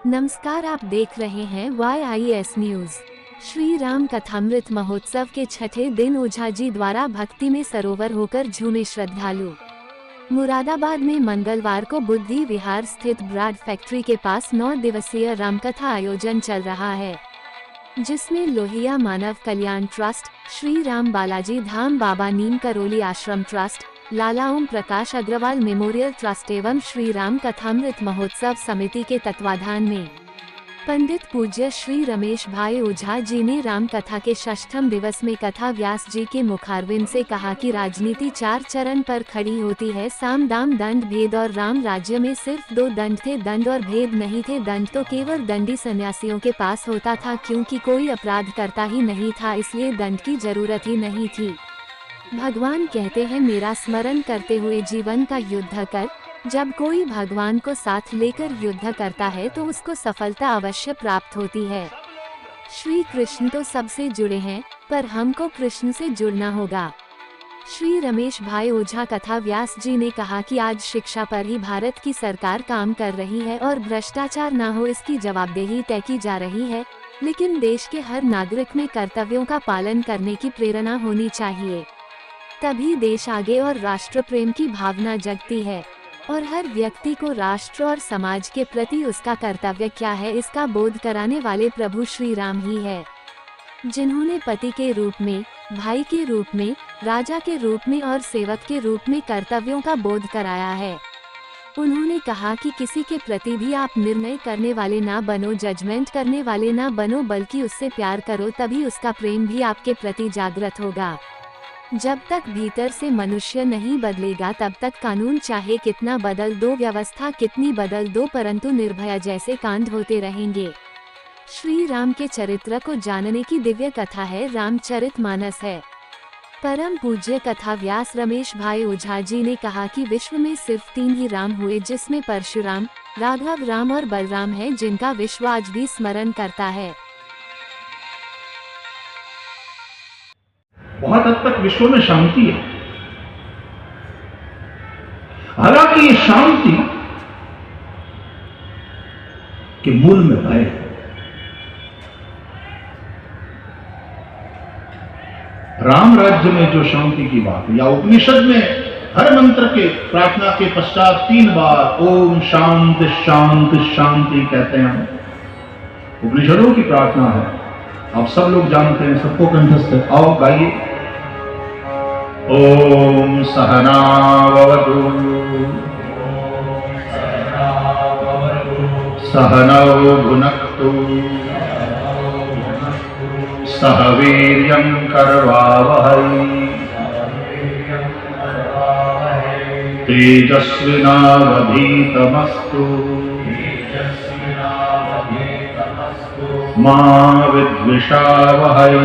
नमस्कार, आप देख रहे हैं YIS न्यूज। श्री राम कथामृत महोत्सव के छठे दिन ओझा जी द्वारा भक्ति में सरोवर होकर झूमे श्रद्धालु। मुरादाबाद में मंगलवार को बुद्धि विहार स्थित ब्राड फैक्ट्री के पास 9 दिवसीय रामकथा आयोजन चल रहा है, जिसमें लोहिया मानव कल्याण ट्रस्ट, श्री राम बालाजी धाम बाबा नीम करोली आश्रम ट्रस्ट, लाला ओम प्रकाश अग्रवाल मेमोरियल ट्रस्ट एवं श्री राम कथामृत महोत्सव समिति के तत्वाधान में पंडित पूज्य श्री रमेश भाई ओझा जी ने राम कथा के षष्ठम दिवस में कथा व्यास जी के मुखारविंद से कहा कि राजनीति 4 चरण पर खड़ी होती है, साम दाम दंड भेद, और राम राज्य में सिर्फ 2 दंड थे, दंड और भेद नहीं थे। दंड तो केवल दंडी सन्यासियों के पास होता था, क्योंकि कोई अपराध करता ही नहीं था, इसलिए दंड की जरूरत ही नहीं थी। भगवान कहते हैं, मेरा स्मरण करते हुए जीवन का युद्ध कर। जब कोई भगवान को साथ लेकर युद्ध करता है तो उसको सफलता अवश्य प्राप्त होती है। श्री कृष्ण तो सबसे जुड़े हैं, पर हमको कृष्ण से जुड़ना होगा। श्री रमेश भाई ओझा कथा व्यास जी ने कहा कि आज शिक्षा पर ही भारत की सरकार काम कर रही है और भ्रष्टाचार न हो इसकी जवाबदेही तय की जा रही है, लेकिन देश के हर नागरिक में कर्तव्यों का पालन करने की प्रेरणा होनी चाहिए, तभी देश आगे और राष्ट्र प्रेम की भावना जगती है, और हर व्यक्ति को राष्ट्र और समाज के प्रति उसका कर्तव्य क्या है इसका बोध कराने वाले प्रभु श्री राम ही है, जिन्होंने पति के रूप में, भाई के रूप में, राजा के रूप में और सेवक के रूप में कर्तव्यों का बोध कराया है। उन्होंने कहा कि किसी के प्रति भी आप निर्णय करने वाले ना बनो, जजमेंट करने वाले ना बनो, बल्कि उससे प्यार करो, तभी उसका प्रेम भी आपके प्रति जागृत होगा। जब तक भीतर से मनुष्य नहीं बदलेगा तब तक कानून चाहे कितना बदल दो, व्यवस्था कितनी बदल दो, परंतु निर्भया जैसे कांड होते रहेंगे। श्री राम के चरित्र को जानने की दिव्य कथा है, रामचरितमानस है। परम पूज्य कथा व्यास रमेश भाई ओझा जी ने कहा कि विश्व में सिर्फ 3 ही राम हुए, जिसमें परशुराम, राघव राम और बलराम है, जिनका विश्व आज भी स्मरण करता है। बहुत हद तक विश्व में शांति है। हालांकि ये शांति के मूल में भय है। राम राज्य में जो शांति की बात है, या उपनिषद में हर मंत्र के प्रार्थना के पश्चात 3 बार ओम शांति शांति शांति कहते हैं, उपनिषदों की प्रार्थना है। आप सब लोग जानते हैं, सबको कंठस्थ है। आओ गाइए। ओम सहना भवतु सहनौ भुनक्तु सह वीर्यं करवावहै तेजस्विनावधीतमस्तु मा विद्विषावहै।